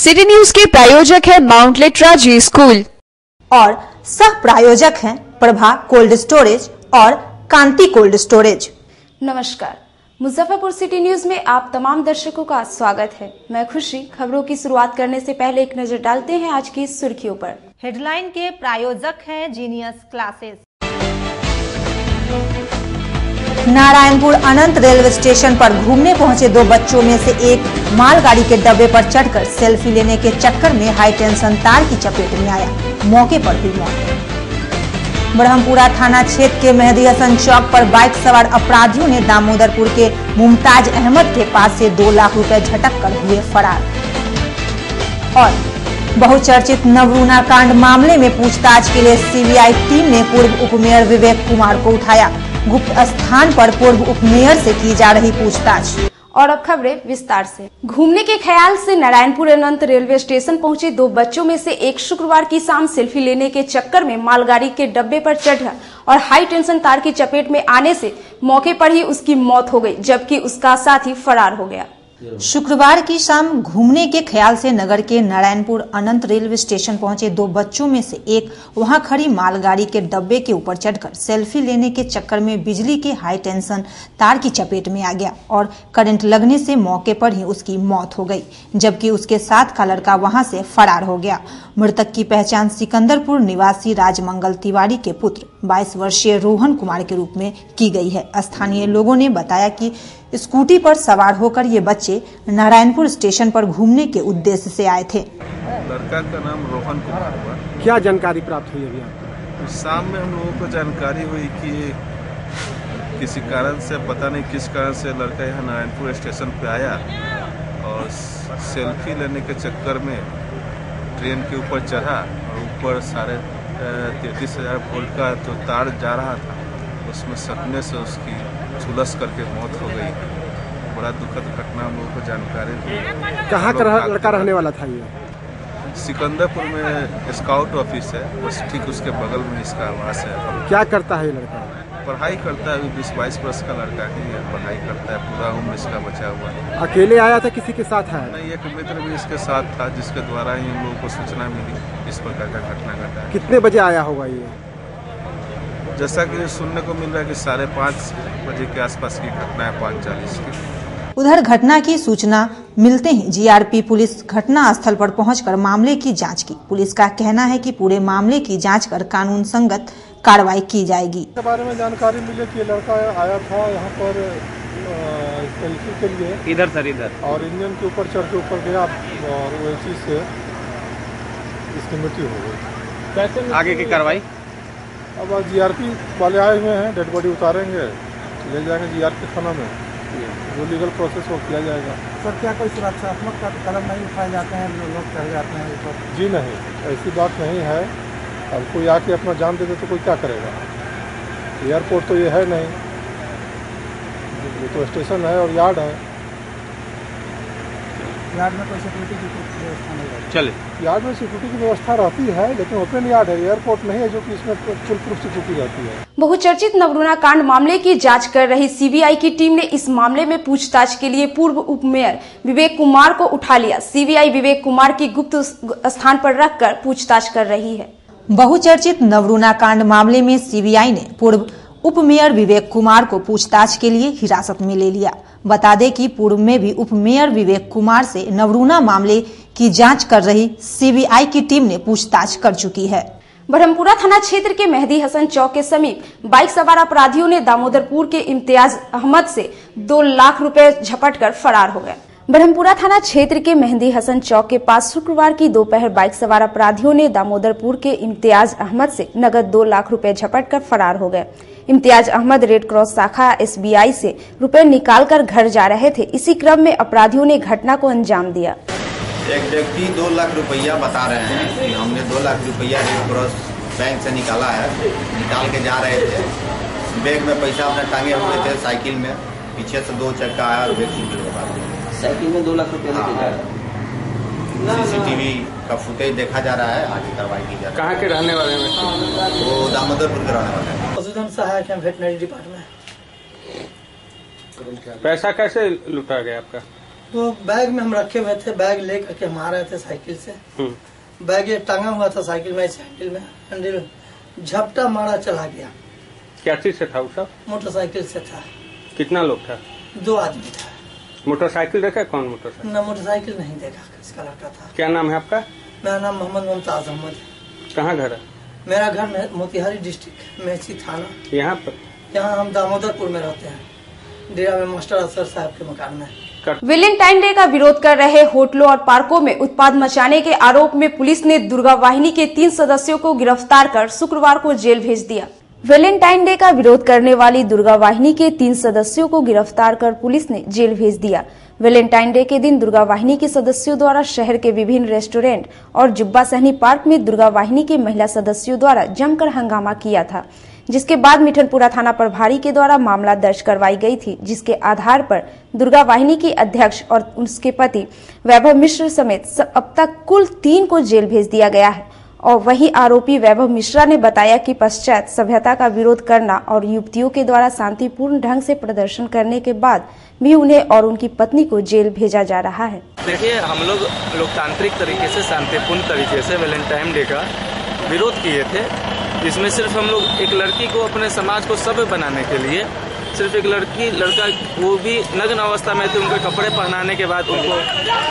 City news के प्रायोजक है माउंट लिटरा जी स्कूल और सह प्रायोजक हैं प्रभा कोल्ड स्टोरेज और कांति कोल्ड स्टोरेज। नमस्कार, मुजफ्फरपुर सिटी न्यूज में आप तमाम दर्शकों का स्वागत है। मैं खुशी। खबरों की शुरुआत करने से पहले एक नजर डालते हैं आज की सुर्खियों पर। हेडलाइन के प्रायोजक हैं जीनियस क्लासेस। नारायणपुर अनंत रेलवे स्टेशन पर घूमने पहुंचे दो बच्चों में से एक मालगाड़ी के डब्बे पर चढ़कर सेल्फी लेने के चक्कर में हाई टेंशन तार की चपेट में आया, मौके पर हुई मौत। ब्रह्मपुरा थाना क्षेत्र के मेहदी हसन चौक पर बाइक सवार अपराधियों ने दामोदरपुर के मुमताज अहमद के पास से 2 लाख रुपए झटक कर हुए फरार। और बहुचर्चित नवरूणा कांड मामले में पूछताछ के लिए सीबीआई टीम ने पूर्व उपमेयर विवेक कुमार को उठाया। गुप्त स्थान पर पूर्व उपमेयर से की जा रही पूछताछ। और अब खबरें विस्तार से। घूमने के ख्याल से नारायणपुर अनंत रेलवे स्टेशन पहुंचे 2 बच्चों में से एक शुक्रवार की शाम सेल्फी लेने के चक्कर में मालगाड़ी के डब्बे पर चढ़ा और हाई टेंशन तार की चपेट में आने से मौके पर ही उसकी मौत हो गई, जबकि उसका साथी फरार हो गया। शुक्रवार की शाम घूमने के ख्याल से नगर के नारायणपुर अनंत रेलवे स्टेशन पहुंचे 2 बच्चों में से एक वहां खड़ी मालगाड़ी के डब्बे के ऊपर चढ़कर सेल्फी लेने के चक्कर में बिजली के हाई टेंशन तार की चपेट में आ गया और करंट लगने से मौके पर ही उसकी मौत हो गई, जबकि उसके साथ का लड़का वहां से फरार हो गया। मृतक की पहचान सिकंदरपुर निवासी राजमंगल तिवारी के पुत्र 22 वर्षीय रोहन कुमार के रूप में की गई है। स्थानीय लोगों ने बताया कि स्कूटी पर सवार होकर ये बच्चे नारायणपुर स्टेशन पर घूमने के उद्देश्य से आए थे। लड़का का नाम रोहन कुमार हुआ। क्या जानकारी प्राप्त हुई अभी आपको? शाम में हम लोगों को जानकारी हुई कि किसी कारण से, पता नहीं किस कारण से, लड़का यहाँ नारायणपुर स्टेशन पे आया और सेल्फी लेने के चक्कर में ट्रेन के ऊपर चढ़ा और ऊपर 33,500 वोल्ट का जो तार जा रहा था उसमें सटने से उसकी झुलस करके मौत हो गई। बड़ा दुखद घटना हम लोगों को जानकारी दी। कहाँ का लड़का रहने वाला था ये? सिकंदरपुर में स्काउट ऑफिस है, बस ठीक उसके बगल में इसका आवास है। क्या करता है ये लड़का? पढ़ाई करता है। 20-22 वर्ष का लड़का है, पढ़ाई करता है, पूरा उम्र इसका बचा हुआ है। अकेले आया था किसी के साथ है? नहीं, एक मित्र भी इसके साथ था जिसके द्वारा ही हम लोगों को सूचना मिली इस प्रकार का घटना घटा है। कितने बजे आया होगा ये? जैसा कि सुनने को मिल रहा है कि 5:30 बजे के आसपास की घटना है, 5:40 की। उधर घटना की सूचना मिलते ही जीआरपी पुलिस घटना स्थल पर पहुंचकर मामले की जांच की। पुलिस का कहना है कि पूरे मामले की जांच कर कानून संगत कार्रवाई की जाएगी। इसके बारे में जानकारी मिली कि लड़का आया था यहाँ पर सेल्फी के लिए, इधर और इंजन के ऊपर चढ़ के ऊपर गया और वो चीज से इसकी मृत्यु हो गई। कैसे आगे की कार्रवाई? अब जीआरपी वाले आए हुए हैं, डेड बॉडी उतारेंगे, ले जाएंगे जीआरपी थाना में, जो लीगल प्रोसेस वो किया जाएगा। सर, क्या कोई सुरक्षात्मक कदम नहीं उठाए जाते हैं? लोग चढ़ जाते हैं? जी नहीं, ऐसी बात नहीं है। अब कोई आके अपना जान दे दे तो कोई क्या करेगा? एयरपोर्ट तो ये है नहीं, ये तो स्टेशन है और यार्ड है। यार्ड में कोई सिक्योरिटी की व्यवस्था नहीं रहती? चले, यार्ड में सिक्योरिटी की व्यवस्था रहती है, लेकिन ओपन यार्ड है, एयरपोर्ट नहीं है जो कि इसमें फुल प्रूफ सिक्योरिटी रहती है। बहुचर्चित नवरूणा कांड मामले की जांच कर रही सीबीआई की टीम ने इस मामले में पूछताछ के लिए पूर्व उपमेयर विवेक कुमार को उठा लिया। सीबीआई विवेक कुमार की गुप्त स्थान पर रखकर पूछताछ कर रही है। बहुचर्चित नवरूणा कांड मामले में सीबीआई ने पूर्व उपमेयर विवेक कुमार को पूछताछ के लिए हिरासत में ले लिया। बता दें कि पूर्व में भी उपमेयर विवेक कुमार से नवरूणा मामले की जांच कर रही सीबीआई की टीम ने पूछताछ कर चुकी है। ब्रह्मपुरा थाना क्षेत्र के मेहदी हसन चौक के समीप बाइक सवार अपराधियों ने दामोदरपुर के इम्तियाज अहमद से 2 लाख रुपए झपटकर फरार हो गए। ब्रह्मपुरा थाना क्षेत्र के मेहदी हसन चौक के पास शुक्रवार की दोपहर बाइक सवार अपराधियों ने दामोदरपुर के इम्तियाज अहमद से नगद 2 लाख रुपए झपटकर फरार हो गए। इम्तियाज अहमद रेड क्रॉस शाखा एसबीआई से रुपए निकालकर घर जा रहे थे। इसी क्रम में अपराधियों ने घटना को अंजाम दिया। एक व्यक्ति 2 लाख रुपया बता रहे हैं कि हमने 2 लाख रुपया रेड क्रॉस बैंक से निकाला है, निकाल के जा रहे थे। बैग में पैसा अपने टांगे हुए थे, साइकिल में पीछे से 2 चक्का आया और साइकिल में 2 लाख रुपया लेके जा रहा है। सीसीटीवी का फुटेज देखा जा रहा है, आगे कार्रवाई की जा रही है। कहाँ के रहने वाले हैं? वो दामोदरपुर के रहने वाले हैं। पशुधन सहायक है, वेटनरी डिपार्टमेंट। पैसा कैसे लुटा गया आपका? तो बैग में हम रखे हुए थे, बैग ले करके हम आ रहे थे साइकिल से। बैग ये टांगा हुआ था साइकिल में, हैंडल झपटा मारा चला गया। क्या चीज से था वो सब? मोटरसाइकिल से था। कितना लोग था? 2 आदमी था। मोटरसाइकिल देखा? कौन मोटरसाइकिल? न मोटरसाइकिल नहीं देखा, किसका लड़का था। क्या नाम है आपका? मेरा नाम मोहम्मद मुमताज अहमद। कहाँ घर है? मेरा घर में मोतिहारी डिस्ट्रिक्ट मेची थाना। यहाँ पर? यहाँ हम दामोदरपुर में रहते हैं, डेरा में मास्टर असर साहब के मकान में। वैलेंटाइन डे का विरोध कर रहे होटलों और पार्कों में उत्पाद मचाने के आरोप में पुलिस ने दुर्गा वाहिनी के 3 सदस्यों को गिरफ्तार कर शुक्रवार को जेल भेज दिया। वैलेंटाइन डे का विरोध करने वाली दुर्गा वाहिनी के 3 सदस्यों को गिरफ्तार कर पुलिस ने जेल भेज दिया। वैलेंटाइन डे के दिन दुर्गा वाहिनी के सदस्यों द्वारा शहर के विभिन्न रेस्टोरेंट और जुब्बा सहनी पार्क में दुर्गा वाहिनी के महिला सदस्यों द्वारा जमकर हंगामा किया था, जिसके बाद मिठनपुरा थाना प्रभारी के द्वारा मामला दर्ज करवाई गई थी, जिसके आधार पर दुर्गा वाहिनी की अध्यक्ष और उसके पति वैभव मिश्र समेत अब तक कुल 3 को जेल भेज दिया गया है। और वहीं आरोपी वैभव मिश्रा ने बताया कि पश्चात सभ्यता का विरोध करना और युवतियों के द्वारा शांतिपूर्ण ढंग से प्रदर्शन करने के बाद भी उन्हें और उनकी पत्नी को जेल भेजा जा रहा है। देखिए, हम लोग लोकतांत्रिक तरीके से, शांतिपूर्ण तरीके से वैलेंटाइन डे का विरोध किए थे। इसमें सिर्फ हम लोग एक लड़की को अपने समाज को सभ्य बनाने के लिए, सिर्फ एक लड़का वो भी नग्न अवस्था में थे, उनके कपड़े पहनाने के बाद उनको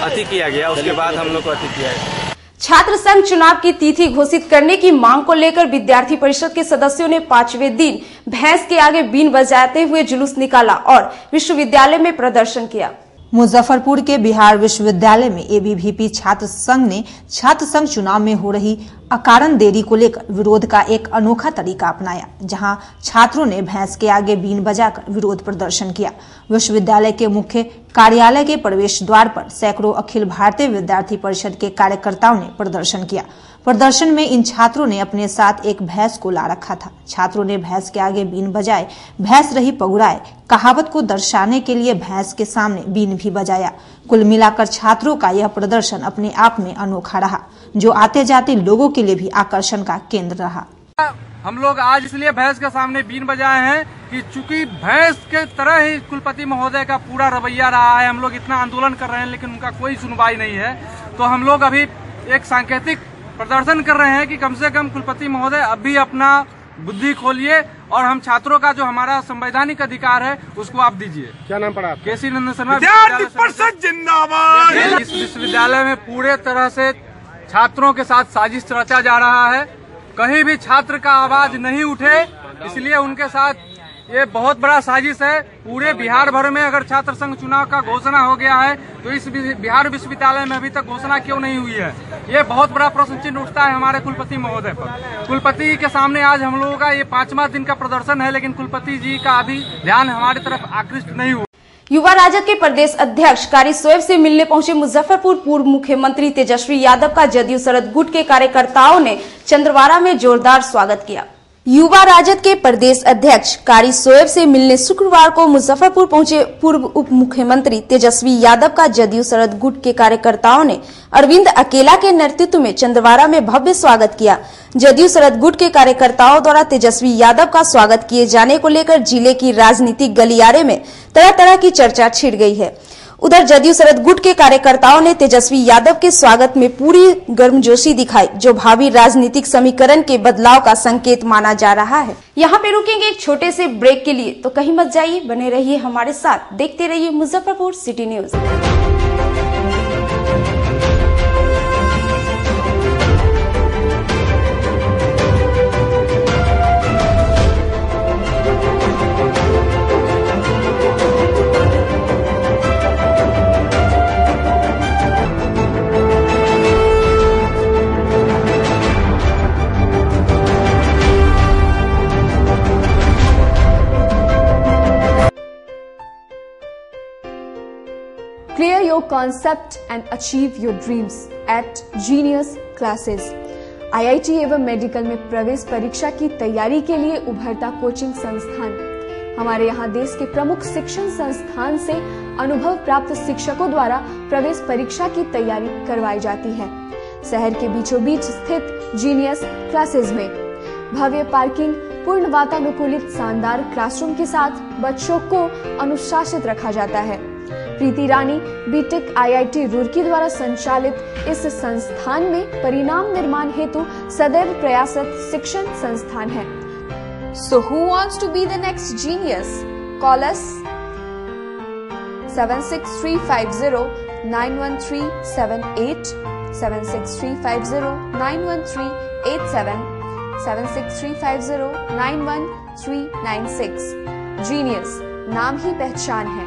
अति किया गया, उसके बाद हम लोग को अति किया गया। छात्र संघ चुनाव की तिथि घोषित करने की मांग को लेकर विद्यार्थी परिषद के सदस्यों ने 5वें दिन भैंस के आगे बीन बजाते हुए जुलूस निकाला और विश्वविद्यालय में प्रदर्शन किया। मुजफ्फरपुर के बिहार विश्वविद्यालय में एबीवीपी छात्र संघ ने छात्र संघ चुनाव में हो रही अकारण देरी को लेकर विरोध का एक अनोखा तरीका अपनाया, जहां छात्रों ने भैंस के आगे बीन बजाकर विरोध प्रदर्शन किया। विश्वविद्यालय के मुख्य कार्यालय के प्रवेश द्वार पर सैकड़ों अखिल भारतीय विद्यार्थी परिषद के कार्यकर्ताओं ने प्रदर्शन किया। प्रदर्शन में इन छात्रों ने अपने साथ एक भैंस को ला रखा था। छात्रों ने भैंस के आगे बीन बजाए, भैंस रही पगुड़ाए, कहावत को दर्शाने के लिए भैंस के सामने बीन भी बजाया। कुल मिलाकर छात्रों का यह प्रदर्शन अपने आप में अनोखा रहा, जो आते जाते लोगों के लिए भी आकर्षण का केंद्र रहा। हम लोग आज इसलिए भैंस के सामने बीन बजाए हैं कि चूंकि भैंस के तरह ही कुलपति महोदय का पूरा रवैया रहा है। हम लोग इतना आंदोलन कर रहे हैं लेकिन उनका कोई सुनवाई नहीं है, तो हम लोग अभी एक सांकेतिक प्रदर्शन कर रहे हैं कि कम से कम कुलपति महोदय अब भी अपना बुद्धि खोलिए और हम छात्रों का जो हमारा संवैधानिक अधिकार है उसको आप दीजिए। क्या नाम पड़ा? केसी नंदन शर्मा, विद्यार्थी परिषद जिंदाबाद। इस विश्वविद्यालय में पूरे तरह से छात्रों के साथ साजिश रचा जा रहा है, कहीं भी छात्र का आवाज नहीं उठे, इसलिए उनके साथ ये बहुत बड़ा साजिश है। पूरे बिहार भर में अगर छात्र संघ चुनाव का घोषणा हो गया है तो इस बिहार विश्वविद्यालय में अभी तक घोषणा क्यों नहीं हुई है? ये बहुत बड़ा प्रश्न चिन्ह उठता है हमारे कुलपति महोदय पर। कुलपति के सामने आज हम लोगों का ये 5वां दिन का प्रदर्शन है, लेकिन कुलपति जी का अभी ध्यान हमारी तरफ आकृष्ट नहीं हुआ। युवा राजद के प्रदेश अध्यक्ष कारी सोएब से मिलने पहुंचे मुजफ्फरपुर पूर्व मुख्यमंत्री तेजस्वी यादव का जदयू शरद गुट के कार्यकर्ताओं ने चंद्रवाड़ा में जोरदार स्वागत किया। युवा राजद के प्रदेश अध्यक्ष कारी सोएब से मिलने शुक्रवार को मुजफ्फरपुर पहुंचे पूर्व उप मुख्यमंत्री तेजस्वी यादव का जदयू शरद गुट के कार्यकर्ताओं ने अरविंद अकेला के नेतृत्व में चंद्रवाड़ा में भव्य स्वागत किया। जदयू शरद गुट के कार्यकर्ताओं द्वारा तेजस्वी यादव का स्वागत किए जाने को लेकर जिले की राजनीतिक गलियारे में तरह तरह की चर्चा छिड़ गई है। उधर जदयू शरद गुट के कार्यकर्ताओं ने तेजस्वी यादव के स्वागत में पूरी गर्मजोशी दिखाई, जो भावी राजनीतिक समीकरण के बदलाव का संकेत माना जा रहा है। यहाँ पे रुकेंगे एक छोटे से ब्रेक के लिए, तो कहीं मत जाइए, बने रहिए हमारे साथ, देखते रहिए Muzaffarpur city news. Clear your concept and achieve your dreams at Genius Classes। IIT एवं मेडिकल में प्रवेश परीक्षा की तैयारी के लिए उभरता कोचिंग संस्थान। हमारे यहाँ देश के प्रमुख शिक्षण संस्थान से अनुभव प्राप्त शिक्षकों द्वारा प्रवेश परीक्षा की तैयारी करवाई जाती है। शहर के बीचों बीच स्थित जीनियस क्लासेस में भव्य पार्किंग, पूर्ण वातानुकूलित शानदार क्लासरूम के साथ बच्चों को अनुशासित रखा जाता है। प्रीति रानी बीटेक IIT रुड़की द्वारा संचालित इस संस्थान में परिणाम निर्माण हेतु सदैव प्रयासरत शिक्षण संस्थान है। So who wants to be the next genius? Call us 76350-91378, 76350-91387, 76350-91396। Genius नाम ही पहचान है।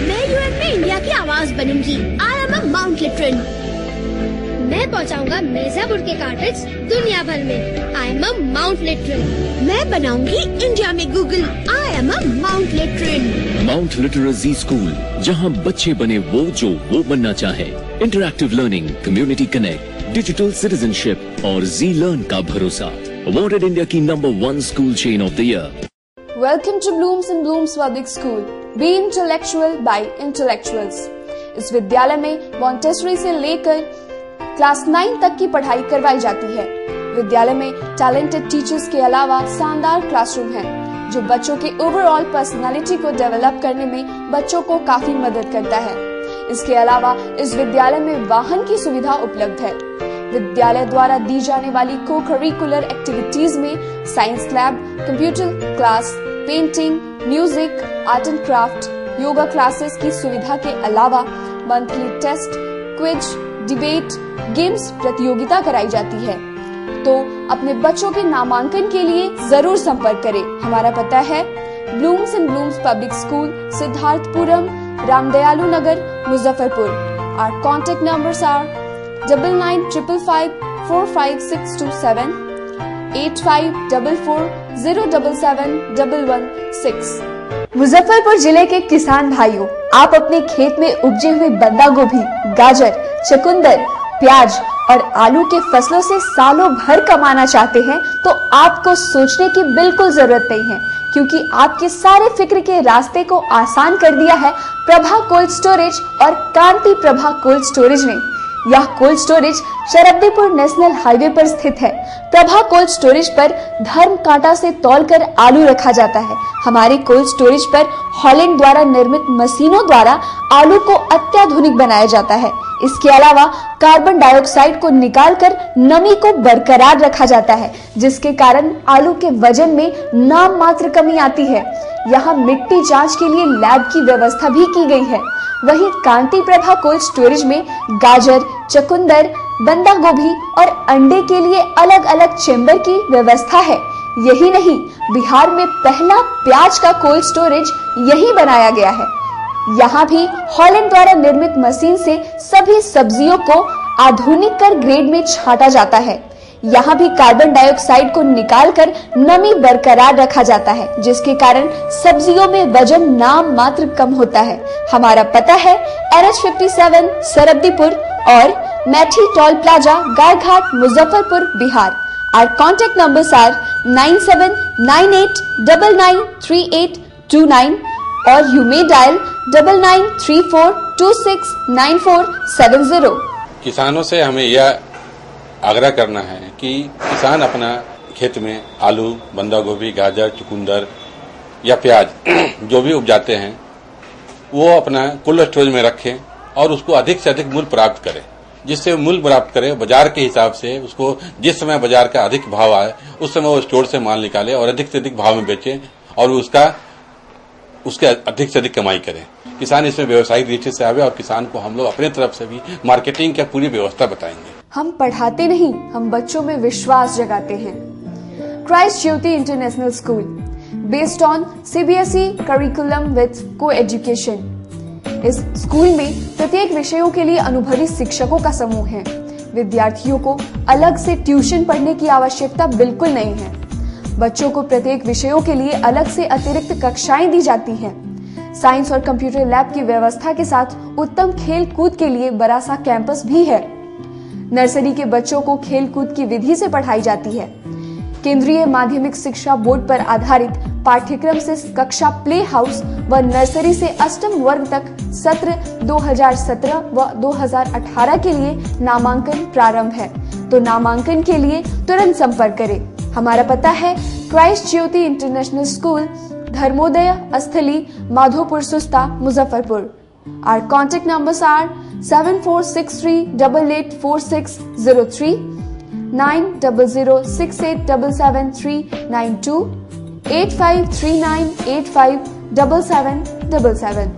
मैं यूएन में इंडिया की आवाज बनूंगी। आई एम अ माउंट लिटरन। मैं पहुंचाऊंगा मिर्जापुर के कार्पेट्स दुनिया भर में। I am a Mount Litera. मैं बनाऊंगी इंडिया में Google. I am a Mount Litera. Mount Litera Zee school, जहां बच्चे बने वो जो वो बनना चाहे। Interactive learning, community connect, digital citizenship और जी लर्न का भरोसा। अवॉर्डेड इंडिया की number 1 school chain of the year. Welcome to Blooms and Blooms public school. Be intellectual by intellectuals. इस विद्यालय में मॉन्टेसरी से लेकर क्लास 9 तक की पढ़ाई करवाई जाती है। विद्यालय में टैलेंटेड टीचर्स के अलावा शानदार क्लासरूम है, जो बच्चों के ओवरऑल पर्सनालिटी को डेवलप करने में बच्चों को काफी मदद करता है। इसके अलावा इस विद्यालय में वाहन की सुविधा उपलब्ध है। विद्यालय द्वारा दी जाने वाली को करिकुलर एक्टिविटीज में science lab, computer class, painting, music, art and craft, yoga classes की सुविधा के अलावा monthly test, quiz, debate, games प्रतियोगिता कराई जाती है। तो अपने बच्चों के नामांकन के लिए जरूर संपर्क करें। हमारा पता है Blooms and Blooms public school, Siddharthpuram, Ramdayalu Nagar, Muzaffarpur. Our contact numbers are 9955545627, 8544077116। Muzaffarpur जिले के किसान भाइयों, आप अपने खेत में उपजे हुए बंदा गोभी, गाजर, चुकंदर, प्याज और आलू के फसलों से सालों भर कमाना चाहते हैं तो आपको सोचने की बिल्कुल जरूरत नहीं है, क्योंकि आपके सारे फिक्र के रास्ते को आसान कर दिया है प्रभा कोल्ड स्टोरेज और कांति प्रभा कोल्ड स्टोरेज ने। यह कोल्ड स्टोरेज शरब्दीपुर नेशनल हाईवे पर स्थित है। प्रभा कोल्ड स्टोरेज पर धर्म कांटा से तौलकर आलू रखा जाता है। हमारे कोल्ड स्टोरेज पर हॉलैंड द्वारा निर्मित मशीनों द्वारा आलू को अत्याधुनिक बनाया जाता है। इसके अलावा कार्बन डाइऑक्साइड को निकालकर नमी को बरकरार रखा जाता है, जिसके कारण आलू के वजन में नाम मात्र कमी आती है। यहाँ मिट्टी जांच के लिए लैब की व्यवस्था भी की गई है। वहीं कांति प्रभा कोल्ड स्टोरेज में गाजर, चुकंदर, बंदा गोभी और अंडे के लिए अलग अलग चेंबर की व्यवस्था है। यही नहीं, बिहार में पहला प्याज का कोल्ड स्टोरेज यही बनाया गया है। यहाँ भी हॉलैंड द्वारा निर्मित मशीन से सभी सब्जियों को आधुनिक कर ग्रेड में छांटा जाता है। यहाँ भी कार्बन डाइऑक्साइड को निकालकर नमी बरकरार रखा जाता है, जिसके कारण सब्जियों में वजन नाम मात्र कम होता है। हमारा पता है RH57 सरब्दीपुर और Maithi toll plaza Gaighat Muzaffarpur Bihar. Our contact numbers are 9798993829 or you may dial 9934269470। किसानों से हमें यह आग्रह करना है कि किसान अपना खेत में आलू, बंदा गोभी, गाजर, चुकंदर या प्याज जो भी उपजाते हैं वो अपना कोल्ड स्टोरेज में रखें और उसको अधिक से अधिक मूल्य प्राप्त करें। जिससे मूल्य प्राप्त करे बाजार के हिसाब से, उसको जिस समय बाजार का अधिक भाव आए उस समय वो स्टोर से माल निकाले और अधिक से अधिक भाव में बेचे और उसके अधिक से अधिक कमाई करें। किसान इसमें व्यवसायिक दृष्टि से आवे और किसान को हम लोग अपने तरफ से भी मार्केटिंग की पूरी व्यवस्था बताएंगे। हम पढ़ाते नहीं, हम बच्चों में विश्वास जगाते हैं। Christ Jyoti international school, based on CBSE curriculum with co-education. इस स्कूल में प्रत्येक विषयों के लिए अनुभवी शिक्षकों का समूह है। विद्यार्थियों को अलग से ट्यूशन पढ़ने की आवश्यकता बिल्कुल नहीं है। बच्चों को प्रत्येक विषयों के लिए अलग से अतिरिक्त कक्षाएं दी जाती हैं। साइंस और कंप्यूटर लैब की व्यवस्था के साथ उत्तम खेल कूद के लिए बड़ा सा कैंपस भी है। नर्सरी के बच्चों को खेल कूद की विधि से पढ़ाई जाती है। केंद्रीय माध्यमिक शिक्षा बोर्ड पर आधारित पाठ्यक्रम से कक्षा प्ले हाउस व नर्सरी से अष्टम वर्ग तक सत्र 2017 व 2018 के लिए नामांकन प्रारंभ है। तो नामांकन के लिए तुरंत संपर्क करें। हमारा पता है Christ Jyoti international school, Dharmoday Asthali, Madhopur Susta, Muzaffarpur. Our contact numbers are 7463884603, 9006877392, 8539857777.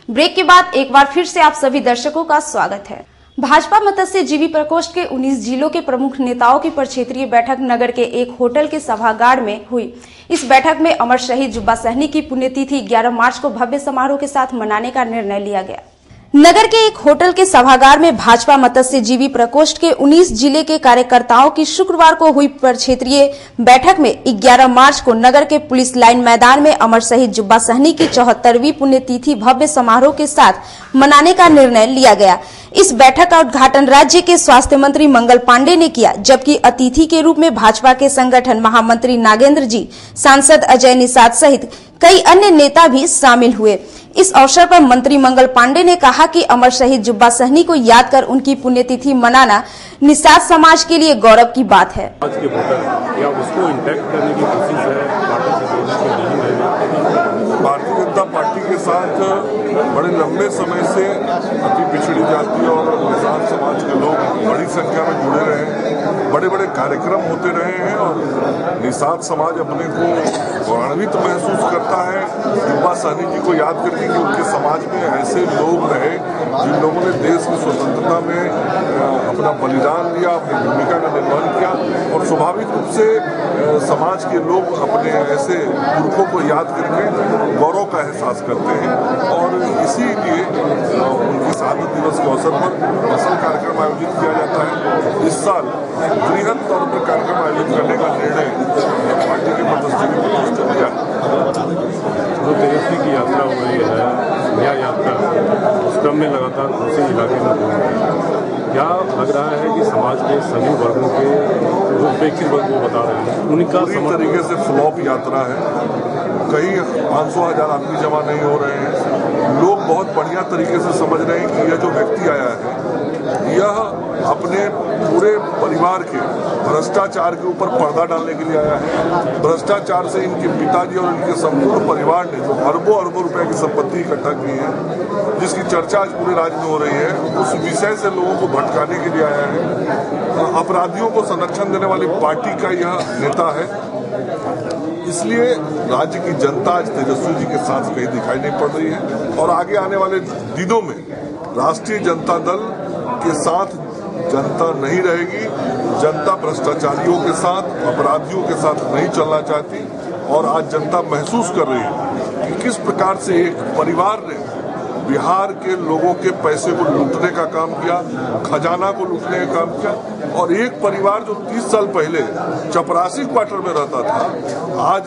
Break के बाद एक बार फिर से आप सभी दर्शकों का स्वागत है। भाजपा मत्स्यजीवी प्रकोष्ठ के 19 जिलों के प्रमुख नेताओं की प्रक्षेत्रीय बैठक नगर के एक होटल के सभागार में हुई। इस बैठक में अमर शहीद जुब्बा सहनी की पुण्यतिथि 11 मार्च को भव्य समारोह के साथ मनाने का निर्णय लिया गया। नगर के एक होटल के सभागार में भाजपा मत्स्यजीवी प्रकोष्ठ के 19 जिले के कार्यकर्ताओं की शुक्रवार को हुई प्रक्षेत्रीय बैठक में 11 मार्च को नगर के पुलिस लाइन मैदान में अमर शहीद जुब्बा सहनी की 74वीं पुण्यतिथि भव्य समारोह के साथ मनाने का निर्णय लिया गया। इस बैठक का उद्घाटन राज्य के स्वास्थ्य मंत्री मंगल पांडे ने किया, जबकि अतिथि के रूप में भाजपा के संगठन महामंत्री नागेंद्र जी, सांसद अजय निषाद सहित कई अन्य नेता भी शामिल हुए। इस अवसर पर मंत्री मंगल पांडे ने कहा कि अमर शहीद जुब्बा सहनी को याद कर उनकी पुण्यतिथि मनाना निषाद समाज के लिए गौरव की बात है। आज के वोटर या उसको इंटैक्ट करने की कोशिश है भारतीय जनता पार्टी के साथ बड़े लंबे समय से अति पिछड़ी जाति और निषाद समाज के लोग बड़ी संख्या में जुड़े रहे हैं, बड़े बड़े कार्यक्रम होते रहे हैं और निषाद समाज अपने को गौरवान्वित महसूस करता है जुब्बा सहनी जी को याद करके कि उनके समाज में ऐसे लोग रहे जिन लोगों ने देश की स्वतंत्रता में अपना बलिदान दिया, अपनी भूमिका का निर्वहन किया और स्वाभाविक रूप से समाज के लोग अपने ऐसे पुरखों को याद करके गौरव का एहसास करते हैं और इसीलिए उनके शहादत दिवस के अवसर पर असल कार्यक्रम आयोजित किया जाता है। इस साल बृहद तौर पर कार्यक्रम आयोजित करने का निर्णय पार्टी के मत्स्यजीवी प्रकोष्ठ ने लिया। जो तेजस्वी की यात्रा हो रही है, यह यात्रा उस क्रम में लगातार उसी इलाके में क्या लग रहा है कि समाज के सभी वर्गों के जो उपेक्षित वर्ग को बता रहे हैं उनका पूरी तरीके से फ्लॉप यात्रा है। कहीं 500,000 आदमी जमा नहीं हो रहे हैं। लोग बहुत बढ़िया तरीके से समझ रहे हैं कि यह जो व्यक्ति आया है यह अपने पूरे परिवार के भ्रष्टाचार के ऊपर पर्दा डालने के लिए आया है। भ्रष्टाचार से इनके पिताजी और इनके संपूर्ण परिवार ने जो अरबों रुपए की संपत्ति इकट्ठा की है, जिसकी चर्चा आज पूरे राज्य में हो रही है, उस विषय से लोगों को भटकाने के लिए आया है। अपराधियों को संरक्षण देने वाली पार्टी का यह नेता है। इसलिए राज्य की जनता आज तेजस्वी जी के साथ कहीं दिखाई नहीं पड़ रही है और आगे आने वाले दिनों में राष्ट्रीय जनता दल के साथ जनता नहीं रहेगी। जनता भ्रष्टाचारियों के साथ, अपराधियों के साथ नहीं चलना चाहती और आज जनता महसूस कर रही है कि किस प्रकार से एक परिवार ने बिहार के लोगों के पैसे को लूटने का काम किया, खजाना को लूटने का काम किया और एक परिवार जो 30 साल पहले चपरासी क्वार्टर में रहता था, आज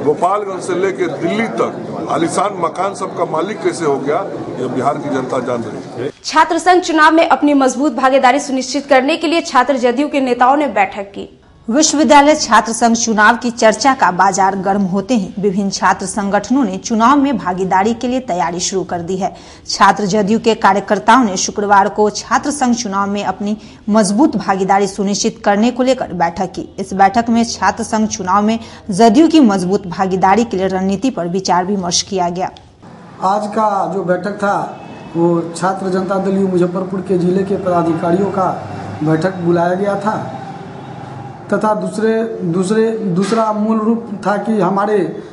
गोपालगंज से लेकर दिल्ली तक आलीशान मकान सबका मालिक कैसे हो गया, ये बिहार की जनता जान रही है। छात्र संघ चुनाव में अपनी मजबूत भागीदारी सुनिश्चित करने के लिए छात्र जदयू के नेताओं ने बैठक की। विश्वविद्यालय छात्र संघ चुनाव की चर्चा का बाजार गर्म होते ही विभिन्न छात्र संगठनों ने चुनाव में भागीदारी के लिए तैयारी शुरू कर दी है। छात्र जदयू के कार्यकर्ताओं ने शुक्रवार को छात्र संघ चुनाव में अपनी मजबूत भागीदारी सुनिश्चित करने को लेकर बैठक की। इस बैठक में छात्र संघ चुनाव में जदयू की मजबूत भागीदारी के लिए रणनीति पर विचार विमर्श किया गया। आज का जो बैठक था वो छात्र जनता दल यू मुजफ्फरपुर के जिले के पदाधिकारियों का बैठक बुलाया गया था तथा दूसरा मूल रूप था कि हमारे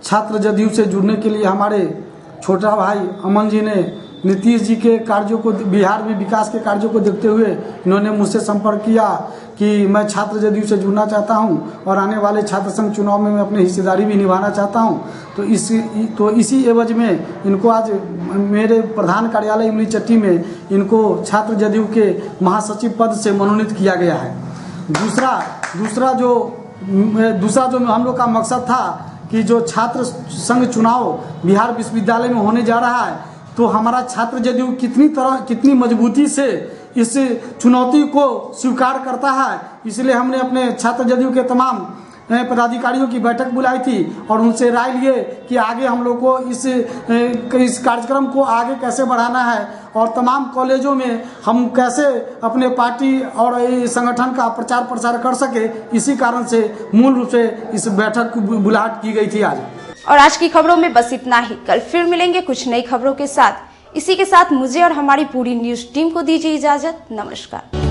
छात्र जदयू से जुड़ने के लिए हमारे छोटा भाई अमन जी ने नीतीश जी के कार्यों को, बिहार में विकास के कार्यों को देखते हुए इन्होंने मुझसे संपर्क किया कि मैं छात्र जदयू से जुड़ना चाहता हूं और आने वाले छात्र संघ चुनाव में मैं अपनी हिस्सेदारी भी निभाना चाहता हूं। तो इसी एवज में इनको आज मेरे प्रधान कार्यालय इमली चट्टी में इनको छात्र जदयू के महासचिव पद से मनोनीत किया गया है। दूसरा जो हम लोग का मकसद था कि जो छात्र संघ चुनाव बिहार विश्वविद्यालय में होने जा रहा है, तो हमारा छात्र जदयू कितनी मजबूती से इस चुनौती को स्वीकार करता है। इसलिए हमने अपने छात्र जदयू के तमाम पदाधिकारियों की बैठक बुलाई थी और उनसे राय लिए कि आगे हम लोग को इस कार्यक्रम को आगे कैसे बढ़ाना है और तमाम कॉलेजों में हम कैसे अपने पार्टी और संगठन का प्रचार प्रसार कर सके। इसी कारण से मूल रूप से इस बैठक की बुलाहट की गई थी आज। और आज की खबरों में बस इतना ही। कल फिर मिलेंगे कुछ नई खबरों के साथ। इसी के साथ मुझे और हमारी पूरी न्यूज टीम को दीजिए इजाजत। नमस्कार।